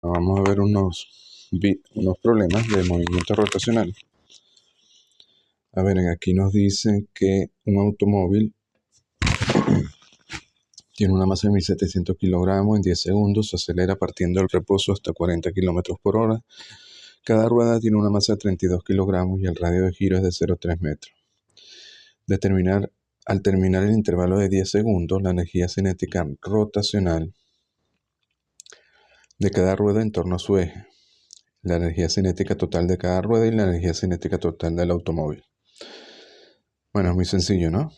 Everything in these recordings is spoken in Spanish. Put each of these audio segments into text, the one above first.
Vamos a ver unos problemas de movimiento rotacional. A ver, aquí nos dicen que un automóvil tiene una masa de 1700 kilogramos. En 10 segundos se acelera partiendo del reposo hasta 40 kilómetros por hora. Cada rueda tiene una masa de 32 kilogramos y el radio de giro es de 0,3 metros. Al terminar el intervalo de 10 segundos, la energía cinética rotacional de cada rueda en torno a su eje, la energía cinética total de cada rueda y la energía cinética total del automóvil. Bueno, es muy sencillo, ¿no?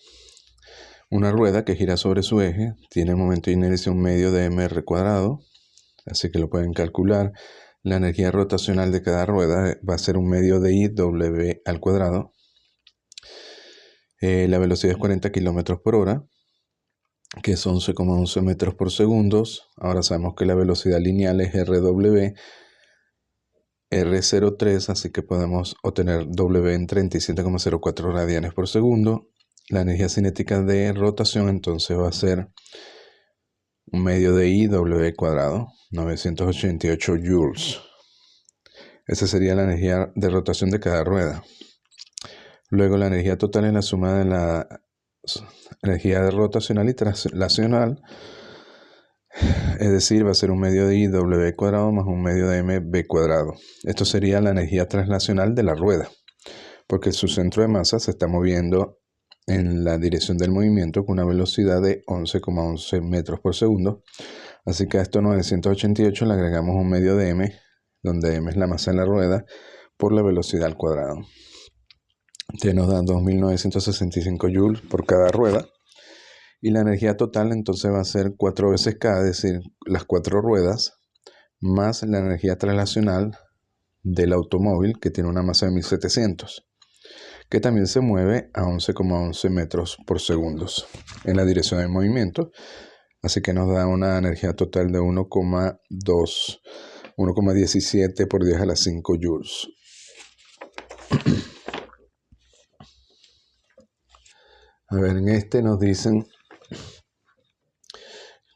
Una rueda que gira sobre su eje tiene el momento de inercia un medio de mr cuadrado, así que lo pueden calcular. La energía rotacional de cada rueda va a ser un medio de IW al cuadrado. La velocidad es 40 kilómetros por hora, que es 11,11 metros por segundo. Ahora sabemos que la velocidad lineal es RW, R03, así que podemos obtener W en 37,04 radianes por segundo. La energía cinética de rotación entonces va a ser un medio de IW cuadrado, 988 joules. Esa sería la energía de rotación de cada rueda. Luego la energía total es la suma de la energía rotacional y traslacional, es decir, va a ser un medio de IW cuadrado más un medio de MB cuadrado. Esto sería la energía traslacional de la rueda, porque su centro de masa se está moviendo en la dirección del movimiento con una velocidad de 11,11 metros por segundo. Así que a esto 988 le agregamos un medio de m, donde m es la masa en la rueda, por la velocidad al cuadrado. Que nos da 2.965 joules por cada rueda. Y la energía total entonces va a ser 4 veces K, es decir, las 4 ruedas, más la energía traslacional del automóvil, que tiene una masa de 1700, que también se mueve a 11,11 metros por segundo en la dirección del movimiento. Así que nos da una energía total de 1,17 por 10 a la 5 joules. A ver, en este nos dicen,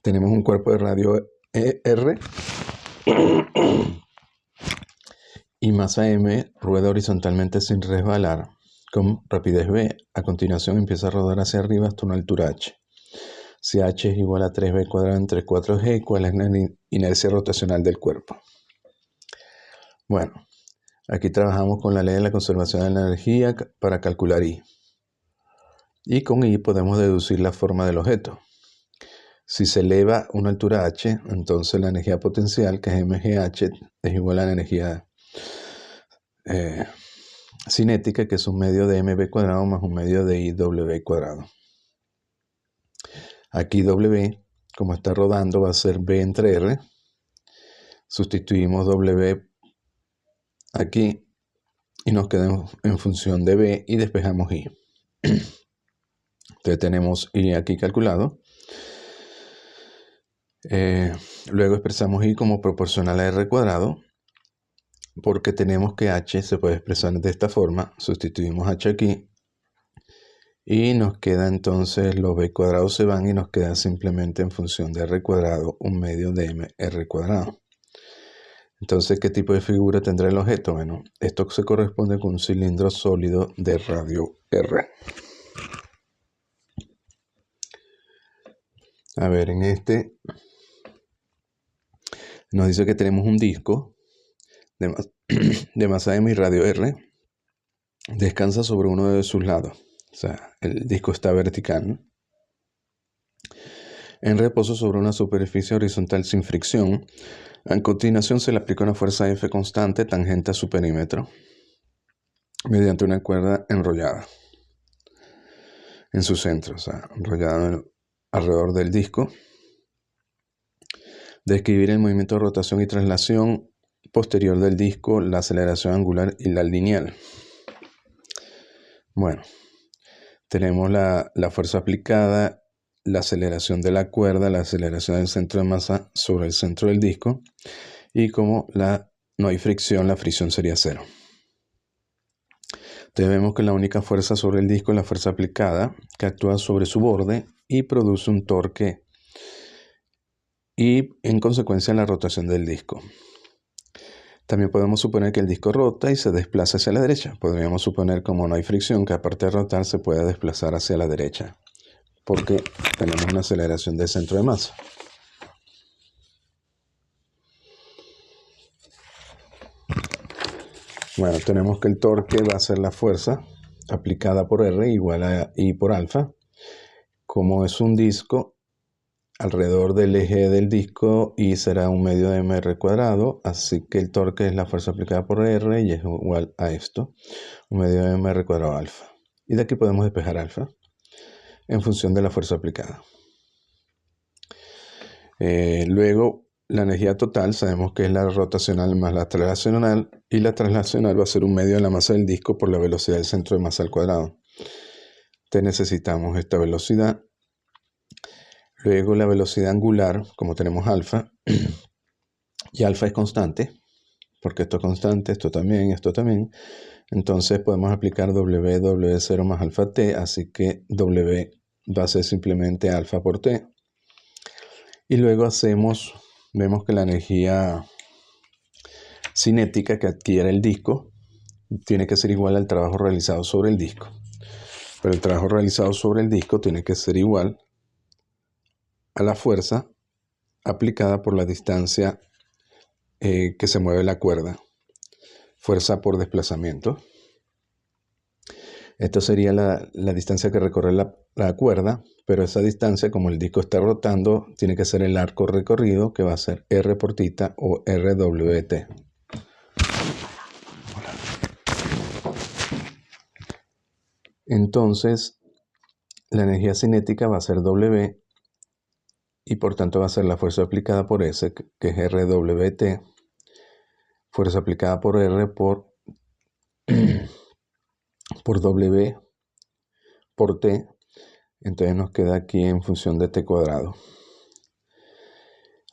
tenemos un cuerpo de radio R y masa M, rueda horizontalmente sin resbalar, con rapidez v. A continuación empieza a rodar hacia arriba hasta una altura h. Si h es igual a 3v cuadrado entre 4g, ¿cuál es la inercia rotacional del cuerpo? Bueno, aquí trabajamos con la ley de la conservación de la energía para calcular I. Y con I podemos deducir la forma del objeto. Si se eleva una altura h, entonces la energía potencial, que es mgh, es igual a la energía cinética, que es un medio de mv cuadrado más un medio de IW cuadrado. Aquí W, como está rodando, va a ser V entre R. Sustituimos W aquí y nos queda en función de V y despejamos I. Entonces tenemos I aquí calculado. Luego expresamos I como proporcional a R cuadrado, porque tenemos que H se puede expresar de esta forma. Sustituimos H aquí y nos queda entonces, los B cuadrados se van y nos queda simplemente en función de R cuadrado un medio de MR cuadrado. Entonces, ¿qué tipo de figura tendrá el objeto? Bueno, esto se corresponde con un cilindro sólido de radio R. A ver, en este nos dice que tenemos un disco de masa M y radio R. Descansa sobre uno de sus lados. O sea, el disco está vertical, ¿no? En reposo sobre una superficie horizontal sin fricción. A continuación se le aplica una fuerza F constante tangente a su perímetro mediante una cuerda enrollada en su centro, o sea, enrollada alrededor del disco. Describir el movimiento de rotación y traslación posterior del disco, la aceleración angular y la lineal. Bueno, tenemos la fuerza aplicada, la aceleración de la cuerda, la aceleración del centro de masa sobre el centro del disco, y como no hay fricción, la fricción sería cero. Entonces vemos que la única fuerza sobre el disco es la fuerza aplicada, que actúa sobre su borde y produce un torque y en consecuencia la rotación del disco. También podemos suponer que el disco rota y se desplaza hacia la derecha. Podríamos suponer, como no hay fricción, que aparte de rotar se puede desplazar hacia la derecha, porque tenemos una aceleración del centro de masa. Bueno, tenemos que el torque va a ser la fuerza aplicada por R igual a I por alfa. Como es un disco, alrededor del eje del disco I será un medio de mr cuadrado, así que el torque es la fuerza aplicada por R y es igual a esto, un medio de mr cuadrado alfa. Y de aquí podemos despejar alfa en función de la fuerza aplicada. Luego, la energía total sabemos que es la rotacional más la traslacional, y la traslacional va a ser un medio de la masa del disco por la velocidad del centro de masa al cuadrado. Entonces necesitamos esta velocidad. Luego la velocidad angular, como tenemos alfa, y alfa es constante, porque esto es constante, esto también. Entonces podemos aplicar W0 más alfa t, así que W va a ser simplemente alfa por t. Y luego vemos que la energía cinética que adquiere el disco tiene que ser igual al trabajo realizado sobre el disco. Pero el trabajo realizado sobre el disco tiene que ser igual a la fuerza aplicada por la distancia que se mueve la cuerda. Fuerza por desplazamiento. Esto sería la distancia que recorre la cuerda, pero esa distancia, como el disco está rotando, tiene que ser el arco recorrido, que va a ser R por tita o RWT. Entonces, la energía cinética va a ser W y por tanto va a ser la fuerza aplicada por S, que es RWT, fuerza aplicada por R por W por T. Entonces nos queda aquí en función de T cuadrado.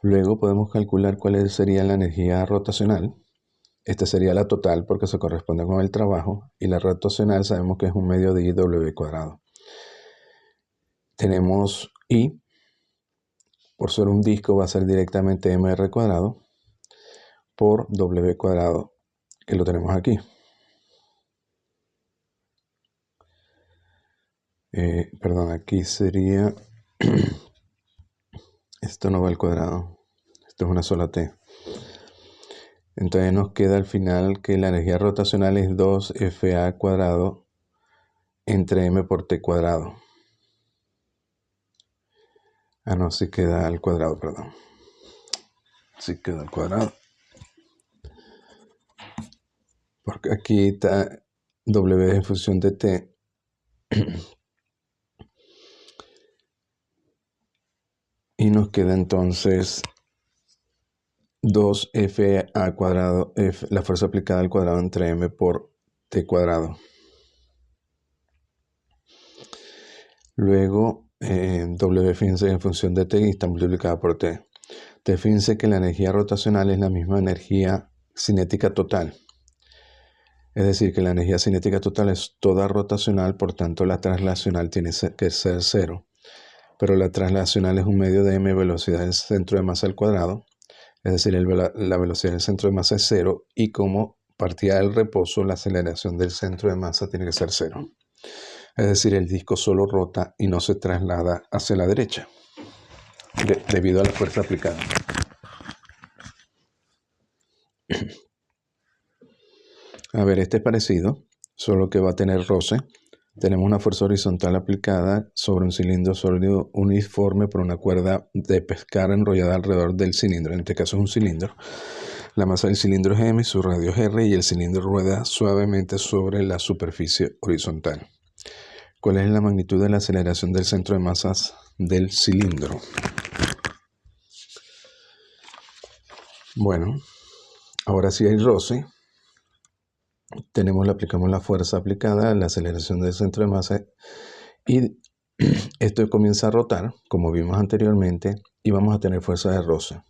Luego podemos calcular cuál sería la energía rotacional. Esta sería la total porque se corresponde con el trabajo, y la rotacional sabemos que es un medio de I W cuadrado. Tenemos I, por ser un disco va a ser directamente mr cuadrado por W cuadrado, que lo tenemos aquí. Perdón, aquí sería, esto no va al cuadrado, esto es una sola T. Entonces nos queda al final que la energía rotacional es 2FA cuadrado entre M por T cuadrado. No, sí queda al cuadrado, perdón. Sí queda al cuadrado. Porque aquí está W en función de T. Y nos queda entonces 2FA cuadrado, la fuerza aplicada al cuadrado entre M por T cuadrado. Luego, W, fíjense, en función de T y está multiplicada por T. Fíjense que la energía rotacional es la misma energía cinética total. Es decir, que la energía cinética total es toda rotacional, por tanto la traslacional tiene que ser cero. Pero la traslacional es un medio de m velocidad del centro de masa al cuadrado. Es decir, la velocidad del centro de masa es cero, y como partida del reposo, la aceleración del centro de masa tiene que ser cero. Es decir, el disco solo rota y no se traslada hacia la derecha, debido a la fuerza aplicada. A ver, este es parecido, solo que va a tener roce. Tenemos una fuerza horizontal aplicada sobre un cilindro sólido uniforme por una cuerda de pescar enrollada alrededor del cilindro. En este caso es un cilindro. La masa del cilindro es m, su radio es r, y el cilindro rueda suavemente sobre la superficie horizontal. ¿Cuál es la magnitud de la aceleración del centro de masas del cilindro? Bueno, ahora sí hay roce. Aplicamos la fuerza aplicada a la aceleración del centro de masa, y esto comienza a rotar, como vimos anteriormente, y vamos a tener fuerza de roce.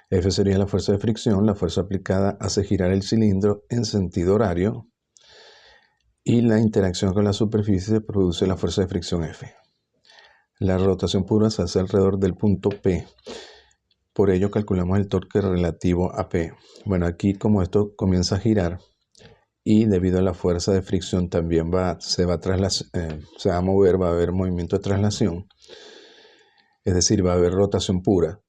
F sería la fuerza de fricción. La fuerza aplicada hace girar el cilindro en sentido horario, y la interacción con la superficie produce la fuerza de fricción F. La rotación pura se hace alrededor del punto P. por ello calculamos el torque relativo a P. Bueno, aquí como esto comienza a girar y debido a la fuerza de fricción también se va a mover, va a haber movimiento de traslación, es decir, va a haber rotación pura.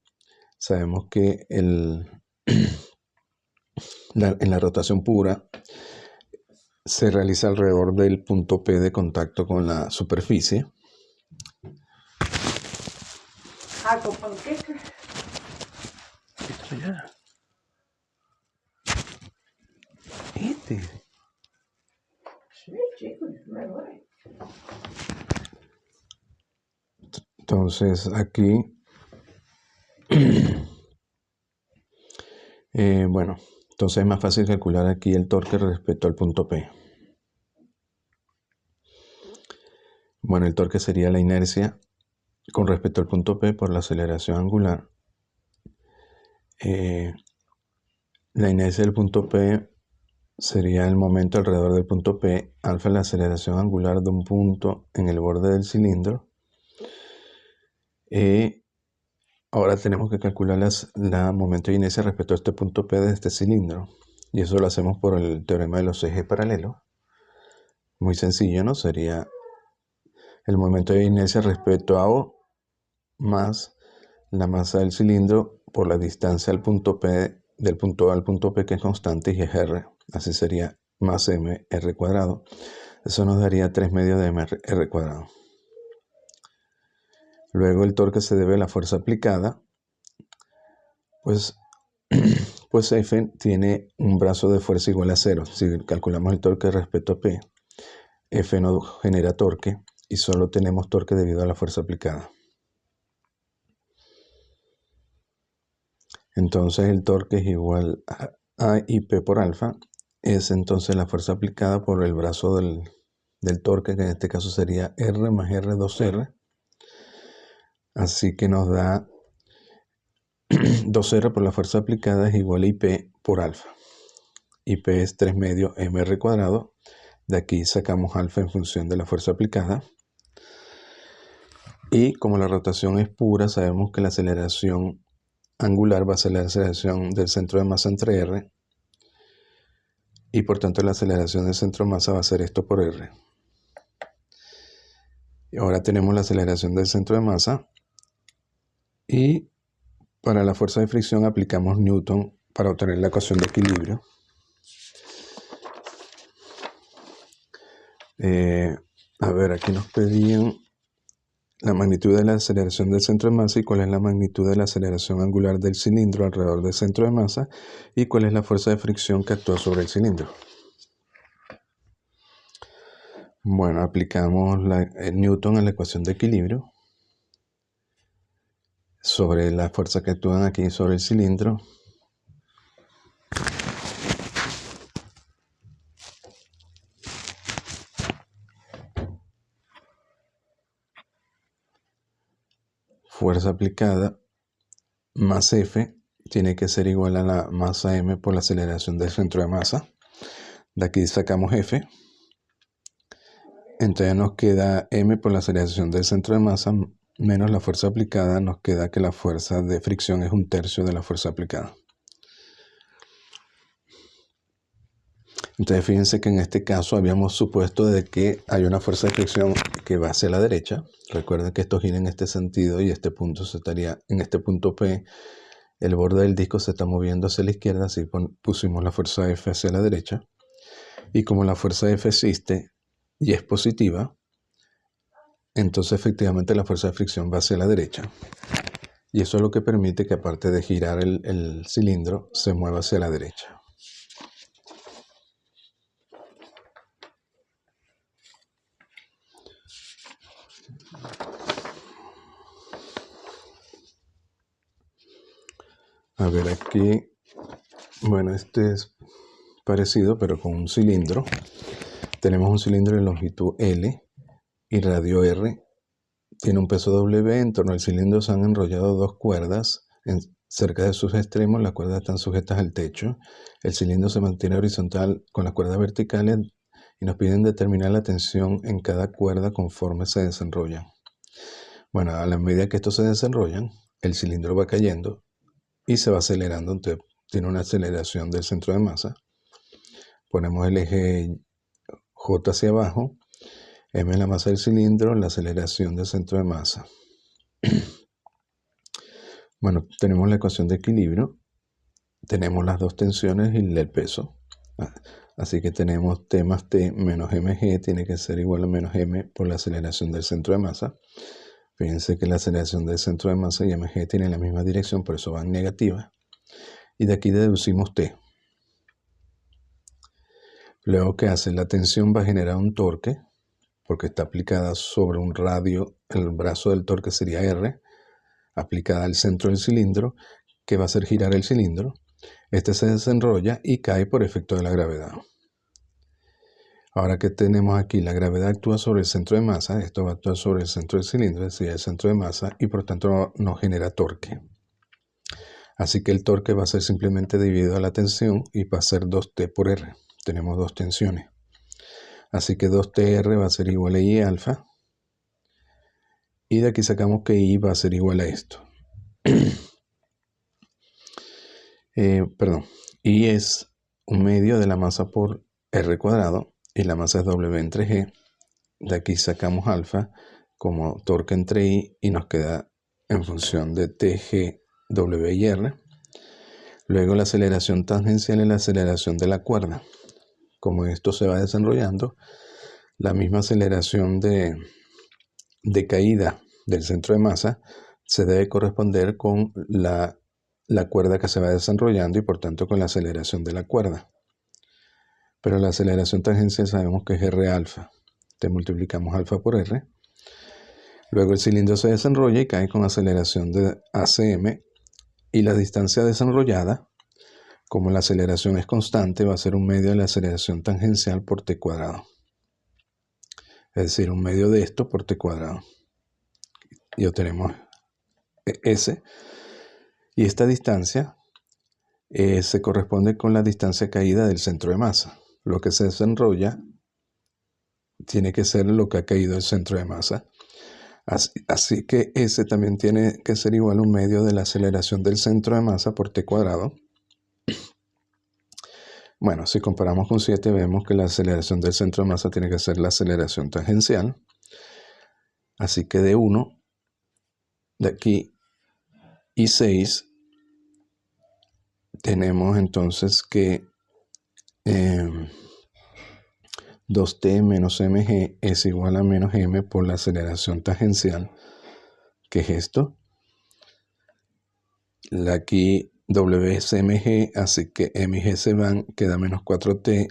Sabemos que en la rotación pura se realiza alrededor del punto P de contacto con la superficie. Hago panqueques. Sí, chicos, me voy. Entonces aquí, bueno, entonces es más fácil calcular aquí el torque respecto al punto P. Bueno, el torque sería la inercia con respecto al punto P por la aceleración angular. La inercia del punto P sería el momento alrededor del punto P, alfa la aceleración angular de un punto en el borde del cilindro. Ahora tenemos que calcular la momento de inercia respecto a este punto P de este cilindro. Y eso lo hacemos por el teorema de los ejes paralelos. Muy sencillo, ¿no? Sería el momento de inercia respecto a O más la masa del cilindro por la distancia al punto P, del punto A al punto P, que es constante y es R. Así sería más m r cuadrado. Eso nos daría 3 medios de m r cuadrado. Luego el torque se debe a la fuerza aplicada. Pues F tiene un brazo de fuerza igual a 0. Si calculamos el torque respecto a P, F no genera torque y solo tenemos torque debido a la fuerza aplicada. Entonces el torque es igual a A y P por alfa. Es entonces la fuerza aplicada por el brazo del torque, que en este caso sería R más R2R. Así que nos da 2R por la fuerza aplicada es igual a IP por alfa. IP es 3 medios mr cuadrado. De aquí sacamos alfa en función de la fuerza aplicada. Y como la rotación es pura, sabemos que la aceleración angular va a ser la aceleración del centro de masa entre R. Y por tanto la aceleración del centro de masa va a ser esto por R. Y ahora tenemos la aceleración del centro de masa. Y para la fuerza de fricción aplicamos Newton para obtener la ecuación de equilibrio. A ver, aquí nos pedían la magnitud de la aceleración del centro de masa y cuál es la magnitud de la aceleración angular del cilindro alrededor del centro de masa y cuál es la fuerza de fricción que actúa sobre el cilindro. Bueno, aplicamos Newton a la ecuación de equilibrio sobre la fuerza que actúan aquí sobre el cilindro. Fuerza aplicada más F tiene que ser igual a la masa m por la aceleración del centro de masa. De aquí sacamos F. Entonces nos queda m por la aceleración del centro de masa menos la fuerza aplicada. Nos queda que la fuerza de fricción es 1/3 de la fuerza aplicada. Entonces fíjense que en este caso habíamos supuesto de que hay una fuerza de fricción que va hacia la derecha. Recuerden que esto gira en este sentido y este punto estaría en este punto P. El borde del disco se está moviendo hacia la izquierda, así pusimos la fuerza F hacia la derecha. Y como la fuerza F existe y es positiva, entonces efectivamente la fuerza de fricción va hacia la derecha. Y eso es lo que permite que aparte de girar el cilindro, se mueva hacia la derecha. A ver aquí, bueno, este es parecido pero con un cilindro. Tenemos un cilindro de longitud L y radio R. Tiene un peso W. En torno al cilindro se han enrollado dos cuerdas cerca de sus extremos. Las cuerdas están sujetas al techo. El cilindro se mantiene horizontal con las cuerdas verticales y nos piden determinar la tensión en cada cuerda conforme se desenrollan. Bueno, a la medida que estos se desenrollan, el cilindro va cayendo y se va acelerando. Entonces tiene una aceleración del centro de masa. Ponemos el eje J hacia abajo, M es la masa del cilindro, la aceleración del centro de masa. Bueno, tenemos la ecuación de equilibrio, tenemos las dos tensiones y el peso. Así que tenemos T más T menos mg tiene que ser igual a menos m por la aceleración del centro de masa. Fíjense que la aceleración del centro de masa y mg tienen la misma dirección, por eso van negativas. Y de aquí deducimos T. Luego, ¿qué hace? La tensión va a generar un torque, porque está aplicada sobre un radio, el brazo del torque sería R, aplicada al centro del cilindro, que va a hacer girar el cilindro. Este se desenrolla y cae por efecto de la gravedad. Ahora que tenemos aquí, la gravedad actúa sobre el centro de masa, esto va a actuar sobre el centro del cilindro, es decir, el centro de masa, y por tanto nos genera torque. Así que el torque va a ser simplemente dividido a la tensión y va a ser 2T por R. Tenemos dos tensiones. Así que 2TR va a ser igual a I alfa. Y de aquí sacamos que I va a ser igual a esto. I es un medio de la masa por R cuadrado y la masa es W entre G. De aquí sacamos alfa como torque entre I y nos queda en función de TG, W y R. Luego la aceleración tangencial es la aceleración de la cuerda. Como esto se va desarrollando, la misma aceleración de caída del centro de masa se debe corresponder con la cuerda que se va desarrollando y por tanto con la aceleración de la cuerda. Pero la aceleración tangencial sabemos que es R alfa. Te multiplicamos alfa por R. Luego el cilindro se desenrolla y cae con aceleración de ACM y la distancia desenrollada, como la aceleración es constante, va a ser un medio de la aceleración tangencial por T cuadrado. Es decir, un medio de esto por T cuadrado. Y obtenemos S. Y esta distancia se corresponde con la distancia caída del centro de masa. Lo que se desenrolla tiene que ser lo que ha caído del centro de masa. Así que S también tiene que ser igual a un medio de la aceleración del centro de masa por T cuadrado. Bueno, si comparamos con 7 vemos que la aceleración del centro de masa tiene que ser la aceleración tangencial. Así que de 1, de aquí, y 6, tenemos entonces que 2T menos mg es igual a menos m por la aceleración tangencial, que es esto. Aquí W es mg, así que m y g se van, queda menos 4T,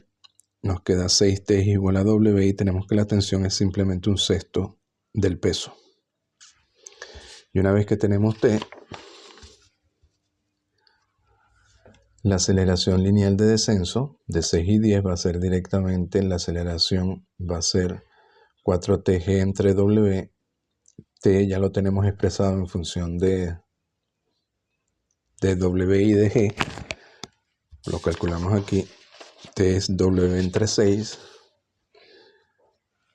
nos queda 6T es igual a W y tenemos que la tensión es simplemente un sexto del peso. Y una vez que tenemos T, la aceleración lineal de descenso de 6 y 10 va a ser directamente, la aceleración va a ser 4TG entre W. T ya lo tenemos expresado en función de W y de G. Lo calculamos aquí. T es W entre 6.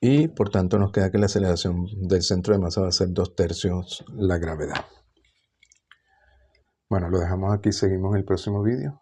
Y por tanto nos queda que la aceleración del centro de masa va a ser 2/3 la gravedad. Bueno, lo dejamos aquí, seguimos en el próximo vídeo.